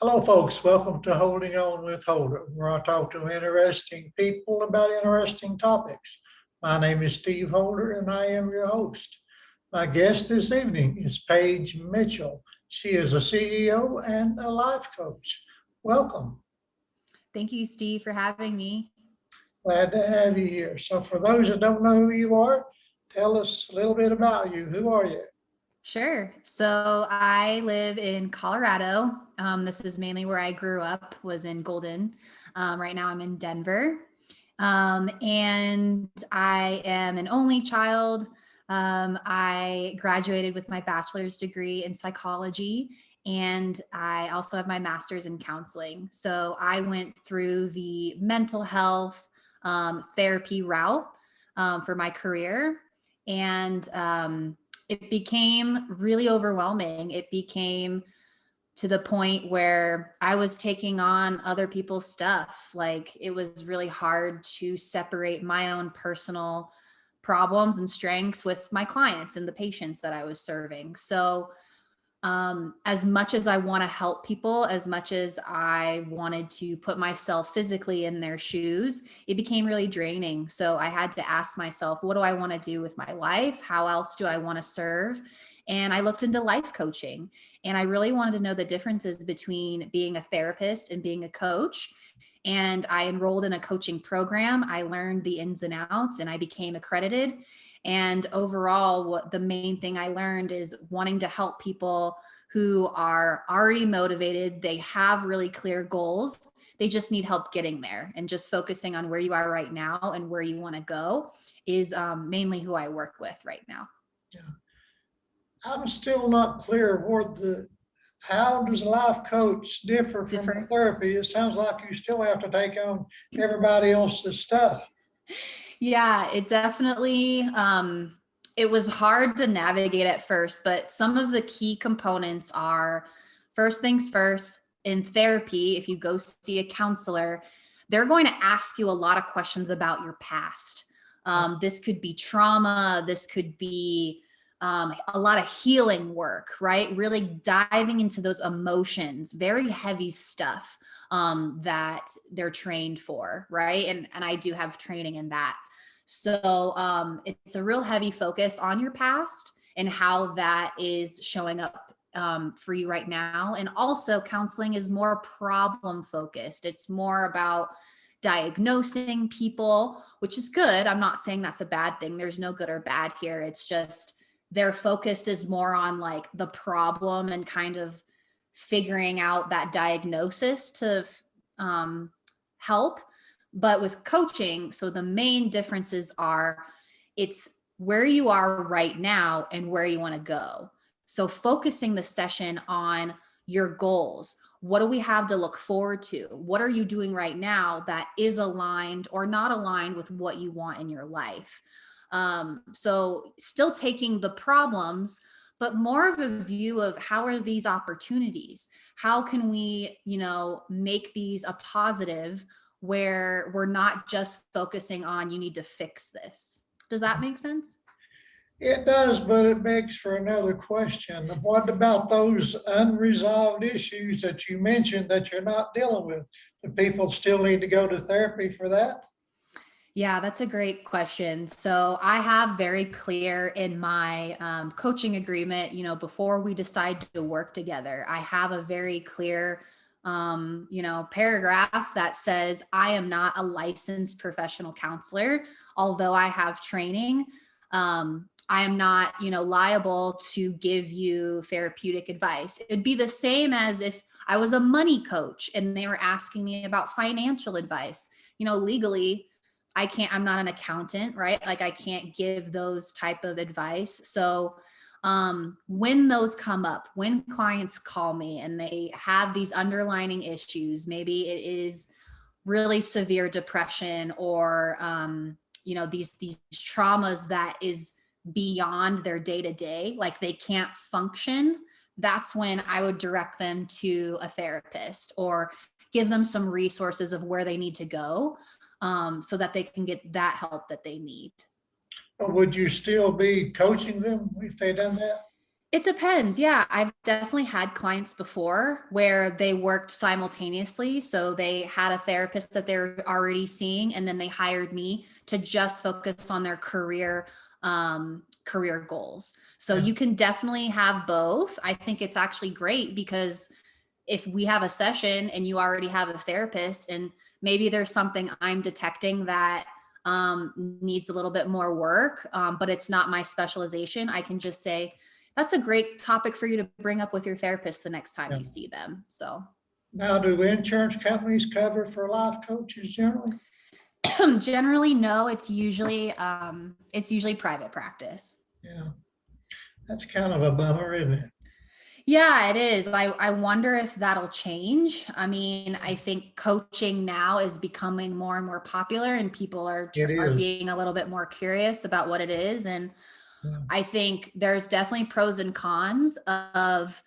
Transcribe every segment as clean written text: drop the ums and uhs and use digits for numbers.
Hello, folks. Welcome to Holding On with Holder, where I talk to interesting people about interesting topics. My name is Steve Holder, and I am your host. My guest this evening is Paige Mitchell. She is a CEO and a life coach. Welcome. Thank you, Steve, for having me. Glad to have you here. So, for those that don't know who you are, tell us a little bit about you. Who are you? Sure. So I live in Colorado. This is mainly where I grew up, was in Golden. Right now I'm in Denver. And I am an only child. I graduated with my bachelor's degree in psychology, and I also have my master's in counseling. So I went through the mental health therapy route for my career. And it became really overwhelming. It became to the point where I was taking on other people's stuff. Like, it was really hard to separate my own personal problems and strengths with my clients and the patients that I was serving. So as much as I want to help people, as much as I wanted to put myself physically in their shoes, it became really draining. So I had to ask myself, what do I want to do with my life? How else do I want to serve? And I looked into life coaching, and I really wanted to know the differences between being a therapist and being a coach. And I enrolled in a coaching program. I learned the ins and outs, and I became accredited. And overall, what the main thing I learned is wanting to help people who are already motivated. They have really clear goals. They just need help getting there, and just focusing on where you are right now and where you want to go is mainly who I work with right now. Yeah. I'm still not clear how does a life coach differ from a Differ. therapy? It sounds like you still have to take on everybody else's stuff. Yeah, it definitely, it was hard to navigate at first, but some of the key components are, first things first, in therapy, if you go see a counselor, they're going to ask you a lot of questions about your past. This could be trauma, this could be a lot of healing work, right? Really diving into those emotions, very heavy stuff that they're trained for, right? And I do have training in that. So it's a real heavy focus on your past and how that is showing up for you right now. And also, counseling is more problem focused. It's more about diagnosing people, which is good. I'm not saying that's a bad thing. There's no good or bad here. It's just their focus is more on like the problem and kind of figuring out that diagnosis to help. But with coaching, so the main differences are, it's where you are right now and where you want to go. So focusing the session on your goals. What do we have to look forward to? What are you doing right now that is aligned or not aligned with what you want in your life? So still taking the problems, but more of a view of how are these opportunities? How can we, make these a positive, where we're not just focusing on you need to fix this. Does that make sense? It does, but it begs for another question. What about those unresolved issues that you mentioned that you're not dealing with? Do people still need to go to therapy for that? Yeah, that's a great question. So I have very clear in my coaching agreement, before we decide to work together, I have a very clear, paragraph that says I am not a licensed professional counselor, although I have training. I am not, liable to give you therapeutic advice. It'd be the same as if I was a money coach and they were asking me about financial advice. Legally, I'm not an accountant, right? Like, I can't give those type of advice. So when those come up, when clients call me and they have these underlying issues, maybe it is really severe depression or, these traumas that is beyond their day to day, like they can't function. That's when I would direct them to a therapist or give them some resources of where they need to go, so that they can get that help that they need. Or would you still be coaching them if they done that? It depends. Yeah, I've definitely had clients before where they worked simultaneously. So they had a therapist that they're already seeing, and then they hired me to just focus on their career goals. So Yeah. you can definitely have both. I think it's actually great because if we have a session and you already have a therapist, and maybe there's something I'm detecting that needs a little bit more work, but it's not my specialization, I can just say, that's a great topic for you to bring up with your therapist the next time Yeah. you see them. So Now, do insurance companies cover for life coaches generally? generally, no, it's usually private practice. Yeah, that's kind of a bummer, isn't it? Yeah, it is. I wonder if that'll change. I mean, I think coaching now is becoming more and more popular, and people It are is. being a little bit more curious about what it is. And Yeah. I think there's definitely pros and cons of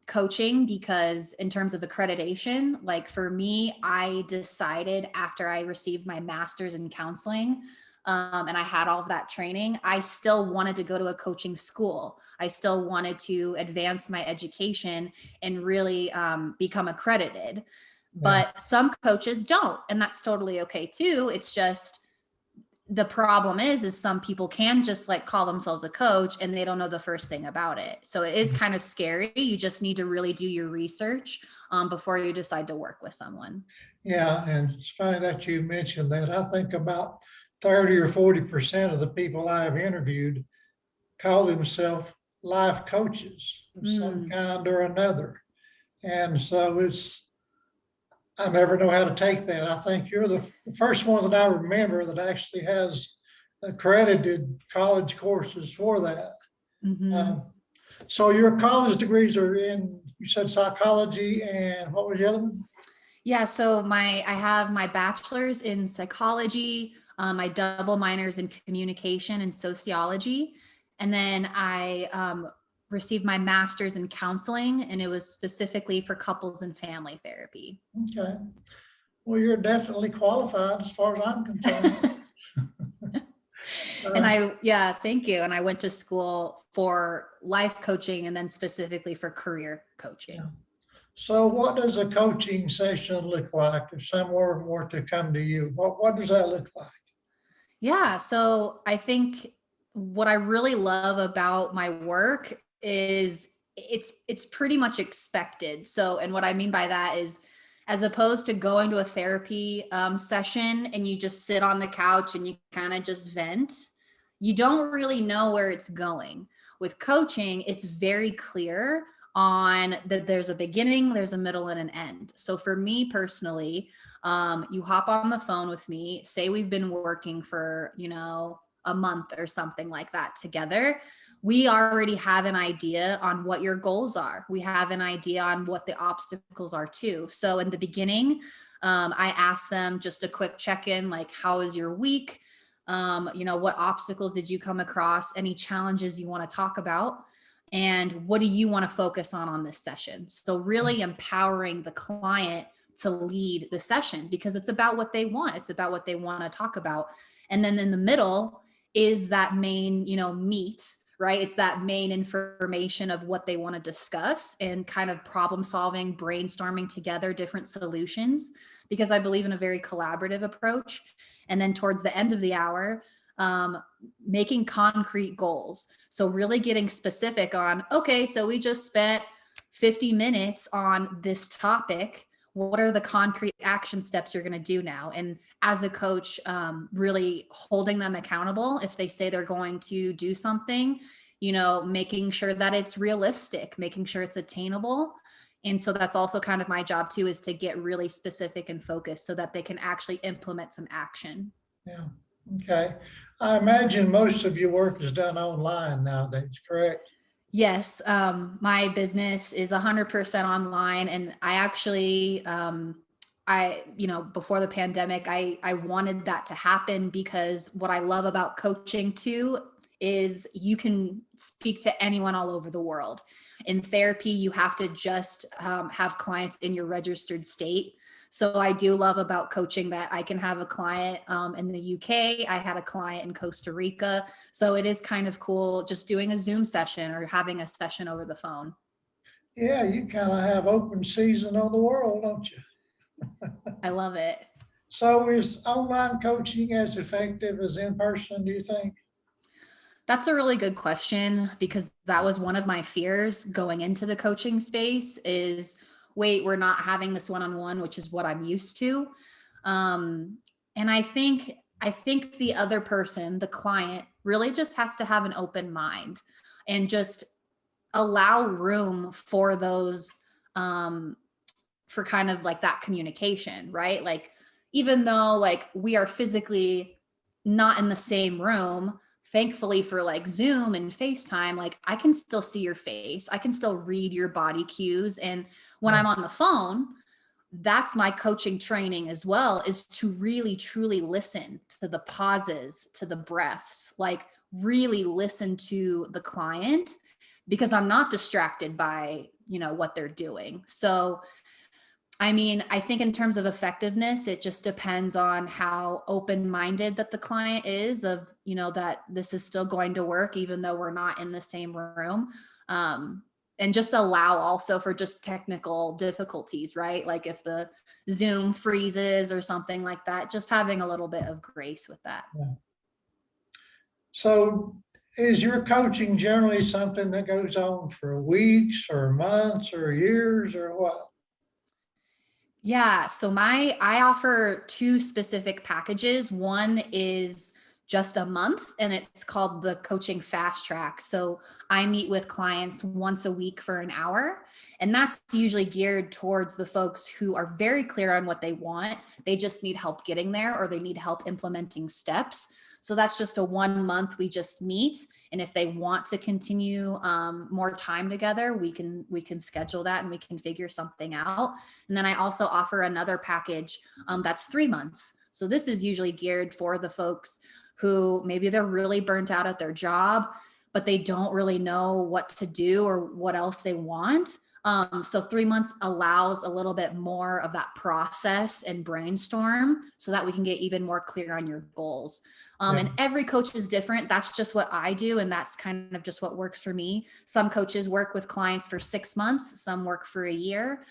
coaching, because in terms of accreditation, like for me, I decided after I received my master's in counseling, and I had all of that training, I still wanted to go to a coaching school. I still wanted to advance my education and really become accredited. Yeah. But some coaches don't, and that's totally okay too. It's just, the problem is some people can just like call themselves a coach and they don't know the first thing about it. So it is kind of scary. You just need to really do your research before you decide to work with someone. Yeah, and it's funny that you mentioned that. I think about 30 or 40% of the people I've interviewed call themselves life coaches of some Mm. kind or another. And so I never know how to take that. I think you're the first one that I remember that actually has accredited college courses for that. Hmm. Um, so your college degrees are in, you said psychology, and what was the other one? Yeah, so I have my bachelor's in psychology, my double minors in communication and sociology, and then I received my master's in counseling, and it was specifically for couples and family therapy. Okay. Well, you're definitely qualified as far as I'm concerned. And Uh, yeah, thank you. And I went to school for life coaching and then specifically for career yeah. coaching. So what does a coaching session look like if someone were to come to you? What does that look like? Yeah. So I think what I really love about my work is it's pretty much expected. So, and what I mean by that is, as opposed to going to a therapy session and you just sit on the couch and you kind of just vent, you don't really know where it's going. With coaching, it's very clear on that there's a beginning, there's a middle, and an end. So for me personally, you hop on the phone with me, say we've been working for, a month or something like that together. We already have an idea on what your goals are. We have an idea on what the obstacles are too. So in the beginning, I ask them just a quick check-in, like, how is your week? What obstacles did you come across? Any challenges you want to talk about? And what do you want to focus on this session? So really empowering the client to lead the session, because it's about what they want. It's about what they want to talk about. And then in the middle is that main, meat, right? It's that main information of what they want to discuss and kind of problem solving, brainstorming together different solutions, because I believe in a very collaborative approach. And then towards the end of the hour, making concrete goals. So really getting specific on, okay, so we just spent 50 minutes on this topic. What are the concrete action steps you're going to do now? And as a coach, really holding them accountable if they say they're going to do something, making sure that it's realistic, making sure it's attainable. And so that's also kind of my job too, is to get really specific and focused so that they can actually implement some action. Yeah. Okay. I imagine most of your work is done online nowadays, correct? Yes, my business is 100% online, and I actually, before the pandemic, I wanted that to happen, because what I love about coaching too is you can speak to anyone all over the world. In therapy, you have to just have clients in your registered state. So I do love about coaching that I can have a client in the UK. I had a client in Costa Rica. So it is kind of cool just doing a Zoom session or having a session over the phone. Yeah, you kind of have open season on the world, don't you? I love it. So is online coaching as effective as in person, do you think? That's a really good question because that was one of my fears going into the coaching space is wait, we're not having this one-on-one, which is what I'm used to. And I think the other person, the client, really just has to have an open mind and just allow room for those for kind of like that communication, right? Like even though like we are physically not in the same room, thankfully for like Zoom and FaceTime, like I can still see your face. I can still read your body cues. And when Yeah. I'm on the phone, that's my coaching training as well, is to really truly listen to the pauses, to the breaths, like really listen to the client because I'm not distracted by, what they're doing. So I mean, I think in terms of effectiveness, it just depends on how open-minded that the client is of, that this is still going to work, even though we're not in the same room. And just allow also for just technical difficulties, right? Like if the Zoom freezes or something like that, just having a little bit of grace with that. Yeah. So is your coaching generally something that goes on for weeks or months or years or what? Yeah, so I offer two specific packages. One is just a month and it's called the coaching fast track. So I meet with clients once a week for an hour, and that's usually geared towards the folks who are very clear on what they want. They just need help getting there or they need help implementing steps. So that's just a 1 month we just meet, and if they want to continue more time together, we can schedule that and we can figure something out. And then I also offer another package that's 3 months. So this is usually geared for the folks who maybe they're really burnt out at their job, but they don't really know what to do or what else they want. So 3 months allows a little bit more of that process and brainstorm so that we can get even more clear on your goals. Yeah. And every coach is different. That's just what I do. And that's kind of just what works for me. Some coaches work with clients for 6 months, some work for a year.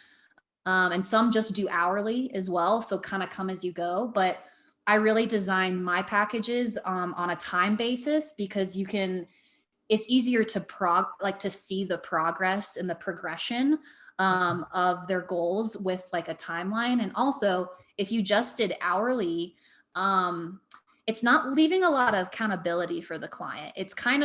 And some just do hourly as well. So kind of come as you go. But I really design my packages on a time basis because it's easier to to see the progress and the progression of their goals with like a timeline. And also if you just did hourly, it's not leaving a lot of accountability for the client. That's kind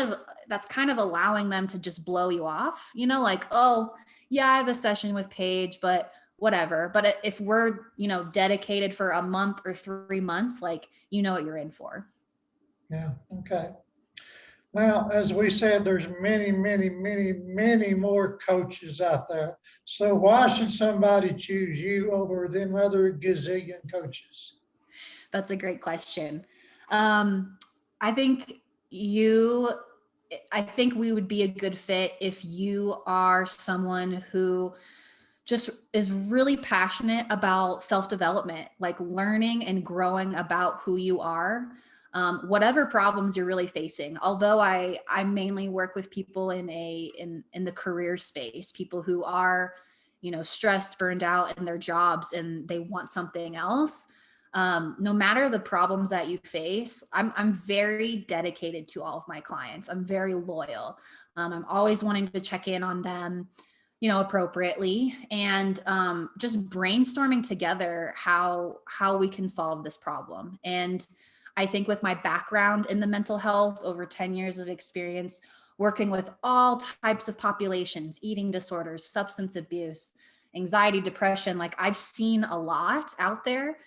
of allowing them to just blow you off, like, oh yeah, I have a session with Paige, but whatever. But if we're, dedicated for a month or 3 months, like, what you're in for. Yeah, okay. Now, as we said, there's many, many, many, many more coaches out there. So why should somebody choose you over them other gazillion coaches? That's a great question. Um, I think you, I think we would be a good fit if you are someone who just is really passionate about self-development, like learning and growing about who you are, whatever problems you're really facing. Although I mainly work with people in the career space, people who are, stressed, burned out in their jobs, and they want something else. No matter the problems that you face, I'm very dedicated to all of my clients. I'm very loyal. I'm always wanting to check in on them, appropriately, and just brainstorming together how we can solve this problem. And I think with my background in the mental health, over 10 years of experience working with all types of populations, eating disorders, substance abuse, anxiety, depression, like I've seen a lot out there.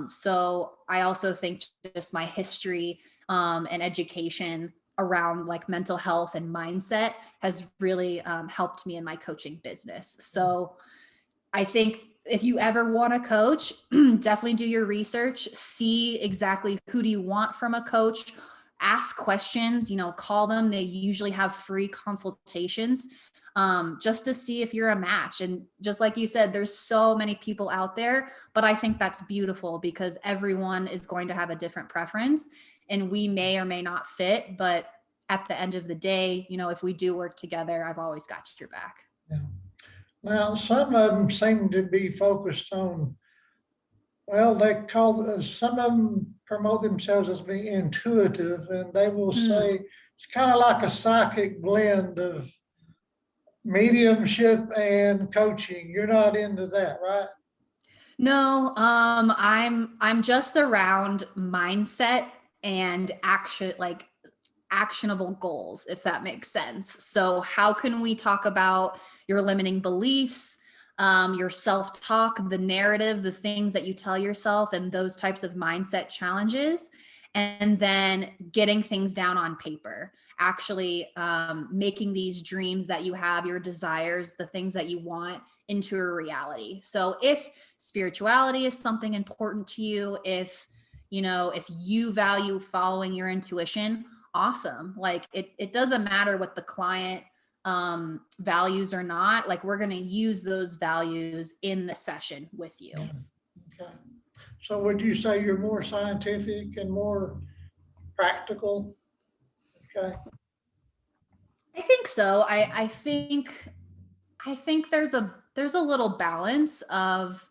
So I also think just my history and education around like mental health and mindset has really helped me in my coaching business. So I think if you ever want to coach, definitely do your research, see exactly who do you want from a coach. ask questions, call them. They usually have free consultations, just to see if you're a match. And just like you said, there's so many people out there, but I think that's beautiful because everyone is going to have a different preference and we may or may not fit. But at the end of the day, if we do work together, I've always got your back. Yeah. Now, some of them seem to be focused on, well, some of them promote themselves as being intuitive, and they will say it's kind of like a psychic blend of mediumship and coaching. You're not into that, right? No, I'm just around mindset and action, like actionable goals, if that makes sense. So how can we talk about your limiting beliefs, your self-talk, the narrative, the things that you tell yourself, and those types of mindset challenges, and then getting things down on paper, actually making these dreams that you have, your desires, the things that you want into a reality. So if spirituality is something important to you, if you value following your intuition, awesome. Like it doesn't matter what the client values or not. Like we're going to use those values in the session with you. Yeah. Okay. So would you say you're more scientific and more practical? Okay. I think so. I think there's a little balance of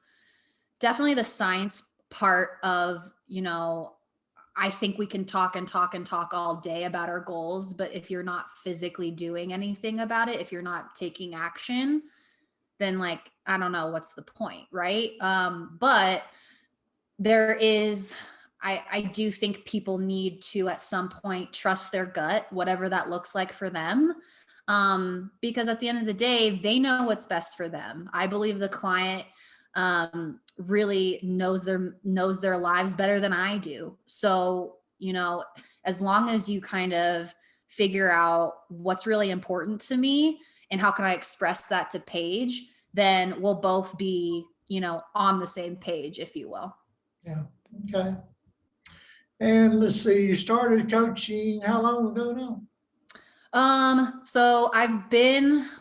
definitely the science part of, I think we can talk and talk and talk all day about our goals, but if you're not physically doing anything about it, if you're not taking action, then like, I don't know, what's the point, right? But there is, I do think people need to at some point trust their gut, whatever that looks like for them. Because at the end of the day, they know what's best for them. I believe the client really knows their lives better than I do. So, as long as you kind of figure out what's really important to me and how can I express that to Paige, then we'll both be, on the same page, if you will. Yeah. Okay. And let's see, you started coaching how long ago now? So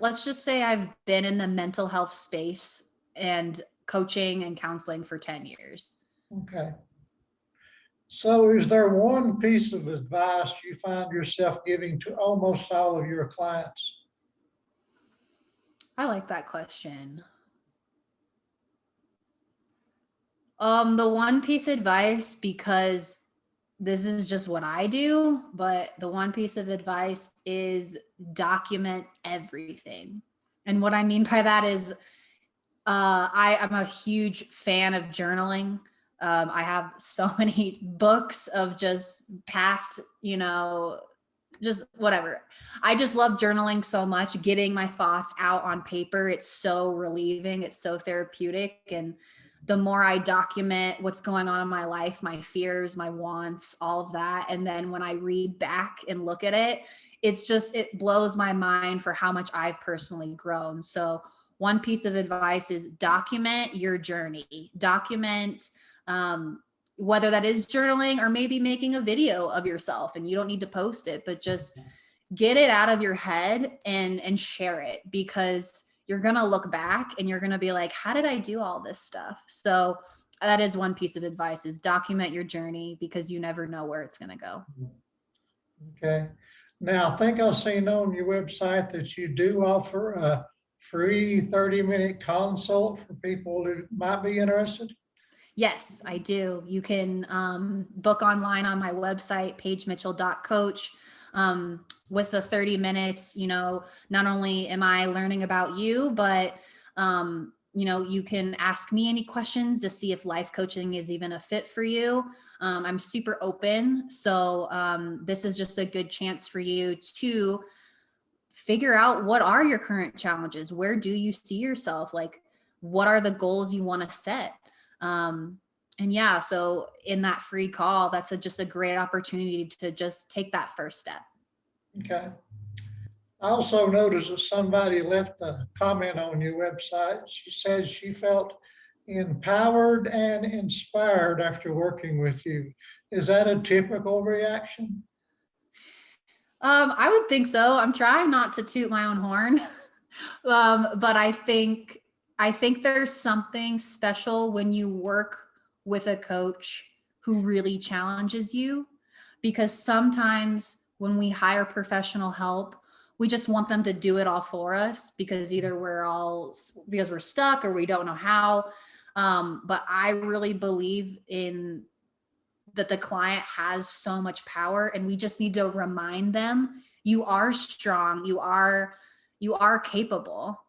let's just say I've been in the mental health space and coaching and counseling for 10 years. Okay. So is there one piece of advice you find yourself giving to almost all of your clients? I like that question. The one piece of advice, because this is just what I do, but the one piece of advice is document everything. And what I mean by that is I am a huge fan of journaling. I have so many books of just past, just whatever. I just love journaling so much, getting my thoughts out on paper. It's so relieving. It's so therapeutic. And the more I document what's going on in my life, my fears, my wants, all of that. And then when I read back and look at it, it blows my mind for how much I've personally grown. So one piece of advice is document your journey. Document whether that is journaling or maybe making a video of yourself, and you don't need to post it, but just get it out of your head and share it, because you're going to look back and you're going to be like, how did I do all this stuff? So that is one piece of advice, is document your journey, because you never know where it's going to go. Okay. Now, I think I've seen on your website that you do offer a free 30-minute consult for people who might be interested. Yes, I do. You can book online on my website, paigemitchell.coach. With the 30 minutes, not only am I learning about you, but, you can ask me any questions to see if life coaching is even a fit for you. I'm super open. So this is just a good chance for you to figure out, what are your current challenges? Where do you see yourself? Like, what are the goals you want to set? And yeah, so in that free call, that's just a great opportunity to just take that first step. Okay. I also noticed that somebody left a comment on your website. She said she felt empowered and inspired after working with you. Is that a typical reaction? I would think so. I'm trying not to toot my own horn. But I think there's something special when you work with a coach who really challenges you, because sometimes when we hire professional help, we just want them to do it all for us because either because we're stuck or we don't know how. But I really believe in that the client has so much power, and we just need to remind them you are strong, you are capable.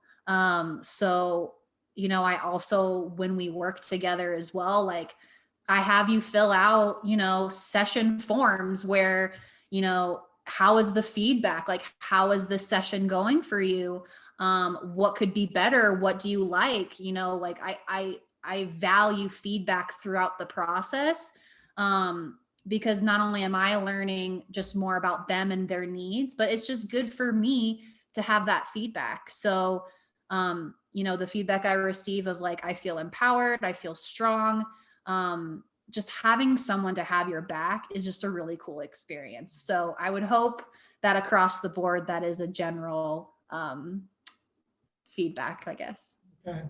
So I also, when we work together as well, like I have you fill out session forms where how is the feedback, like how is the session going for you, what could be better, what do you like, like I value feedback throughout the process, because not only am I learning just more about them and their needs, but it's just good for me to have that feedback. So, the feedback I receive of like, I feel empowered, I feel strong. Just having someone to have your back is just a really cool experience. So I would hope that across the board, that is a general feedback, I guess. Okay.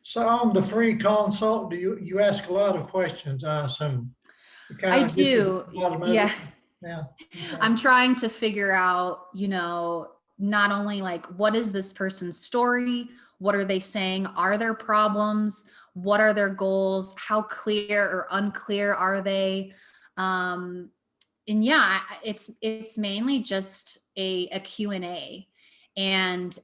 So on the free consult, you ask a lot of questions, I assume? To I kind of get to the do. bottom of Yeah. it? Yeah. Okay. I'm trying to figure out, not only like, what is this person's story? What are they saying? Are there problems? What are their goals? How clear or unclear are they? And yeah, it's mainly just a Q&A. And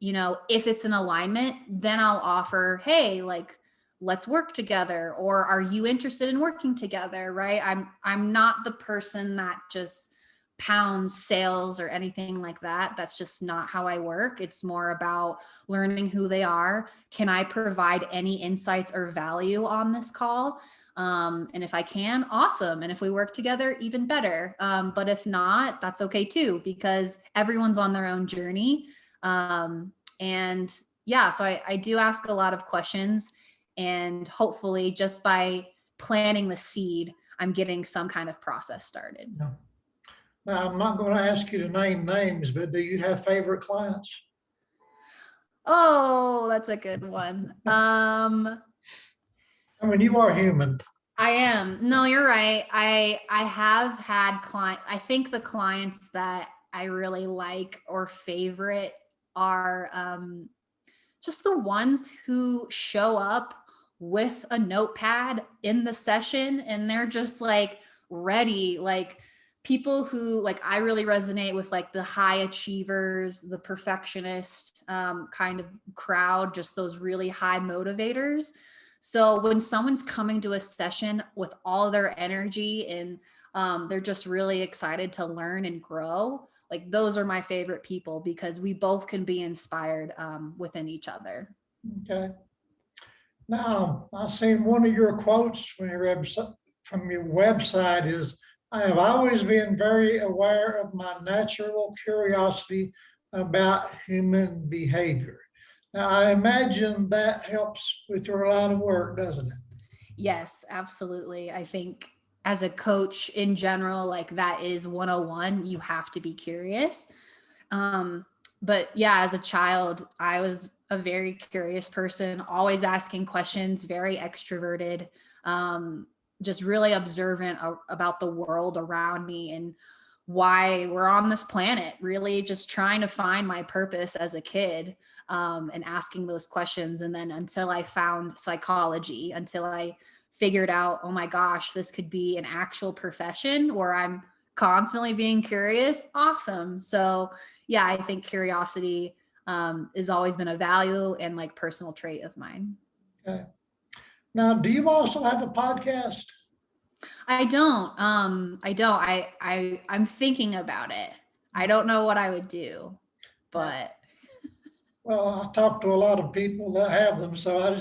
if it's an alignment, then I'll offer, hey, like, let's work together, or are you interested in working together, right? I'm not the person that just pounds sales or anything like that. That's just not how I work. It's more about learning who they are. Can I provide any insights or value on this call? And if I can, awesome. And if we work together, even better. But if not, that's okay too, because everyone's on their own journey. And yeah, so I do ask a lot of questions, and hopefully just by planting the seed, I'm getting some kind of process started. Yeah. Now, I'm not going to ask you to name names, but do you have favorite clients? Oh, that's a good one. I mean, you are human. I am. No, you're right. I have had I think the clients that I really like or favorite are just the ones who show up with a notepad in the session, and they're just like ready, like people who, like, I really resonate with, like the high achievers, the perfectionist kind of crowd, just those really high motivators. So when someone's coming to a session with all their energy, and they're just really excited to learn and grow, like those are my favorite people, because we both can be inspired within each other. Okay. Now, I've seen one of your quotes from your website is, I have always been very aware of my natural curiosity about human behavior. Now, I imagine that helps with your line of work, doesn't it? Yes, absolutely. I think as a coach in general, like that is 101. You have to be curious. Um, but yeah, as a child, I was a very curious person, always asking questions, very extroverted, just really observant about the world around me and why we're on this planet, really just trying to find my purpose as a kid, and asking those questions. And then until I found psychology, until I figured out, oh my gosh, this could be an actual profession where I'm constantly being curious. Awesome. So yeah, I think curiosity has always been a value and like personal trait of mine. Okay. Now, do you also have a podcast? I don't. I'm thinking about it. I don't know what I would do, but Well, I talk to a lot of people that have them, so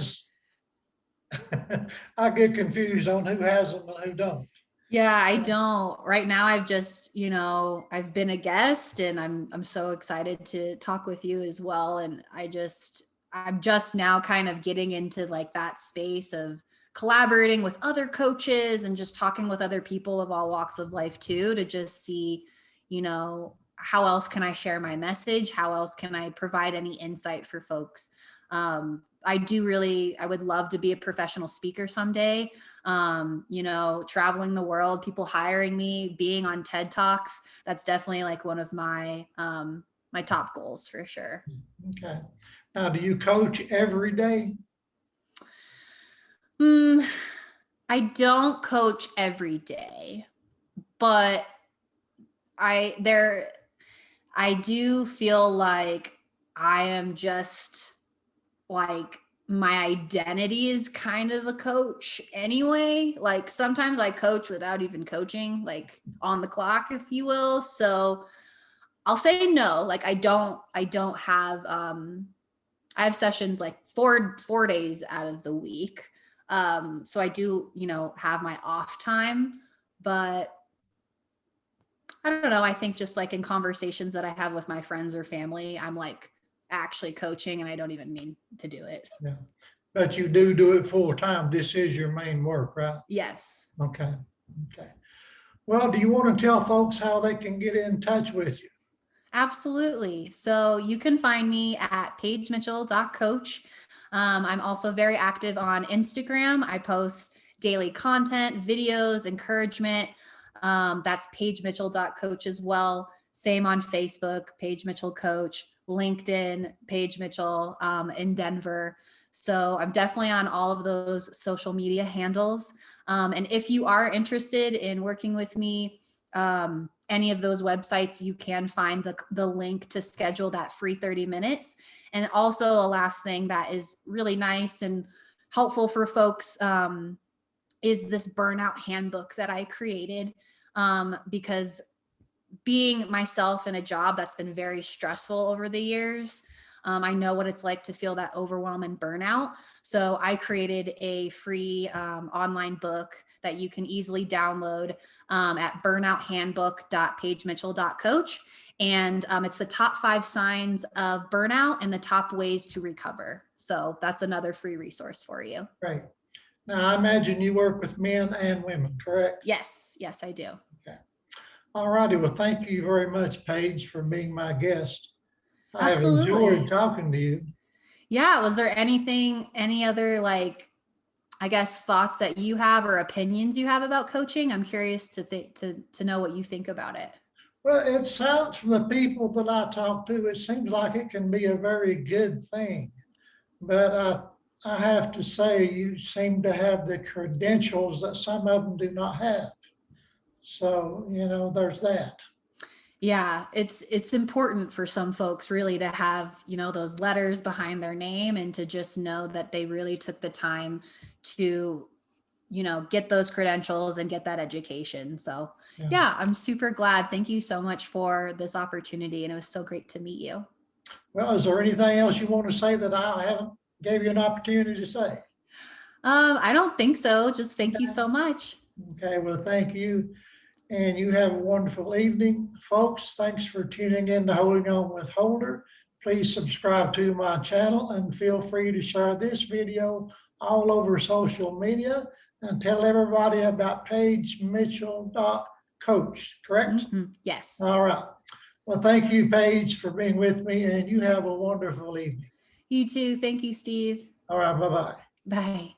I get confused on who has them and who don't. yeah, I don't. Right now I've just, I've been a guest, and I'm so excited to talk with you as well. And I'm just now kind of getting into like that space of collaborating with other coaches and just talking with other people of all walks of life too, to just see, you know, how else can I share my message? How else can I provide any insight for folks? I would love to be a professional speaker someday. Traveling the world, people hiring me, being on TED Talks. That's definitely like one of my my top goals for sure. Okay. Now, do you coach every day? I don't coach every day, but I do feel like I am just like my identity is kind of a coach anyway. Like sometimes I coach without even coaching, like on the clock, if you will. So I'll say no. Like I don't have I have sessions like four days out of the week. So I do, have my off time, but I don't know. I think just like in conversations that I have with my friends or family, I'm like actually coaching and I don't even mean to do it. Yeah. But you do it full time. This is your main work, right? Yes. Okay. Okay. Well, do you want to tell folks how they can get in touch with you? Absolutely. So you can find me at paigemitchell.coach. I'm also very active on Instagram. I post daily content, videos, encouragement. That's paigemitchell.coach as well. Same on Facebook, Paige Mitchell Coach, LinkedIn, Paige Mitchell in Denver. So I'm definitely on all of those social media handles. And if you are interested in working with me, any of those websites, you can find the link to schedule that free 30 minutes. And also a last thing that is really nice and helpful for folks is this Burnout Handbook that I created because being myself in a job that's been very stressful over the years, I know what it's like to feel that overwhelm and burnout. So I created a free online book that you can easily download at burnouthandbook.pagemitchell.coach. And it's the top 5 signs of burnout and the top ways to recover. So that's another free resource for you. Great. Now, I imagine you work with men and women, correct? Yes, I do. Okay. All righty. Well, thank you very much, Paige, for being my guest. I have Absolutely. enjoyed talking to you. Yeah. Was there any other I guess thoughts that you have or opinions you have about coaching? I'm curious to know what you think about it. Well, it sounds from the people that I talk to, it seems like it can be a very good thing. But I have to say, you seem to have the credentials that some of them do not have. So, there's that. Yeah, it's important for some folks really to have, those letters behind their name and to just know that they really took the time to, get those credentials and get that education. So yeah, I'm super glad. Thank you so much for this opportunity. And it was so great to meet you. Well, is there anything else you want to say that I haven't gave you an opportunity to say? I don't think so. Just thank you so much. Okay, well, thank you. And you have a wonderful evening. Folks, thanks for tuning in to Holding On with Holder. Please subscribe to my channel and feel free to share this video all over social media and tell everybody about Paige Mitchell Coach, correct? Mm-hmm. Yes. All right. Well, thank you, Paige, for being with me, and you have a wonderful evening. You too. Thank you, Steve. All right, bye-bye. Bye.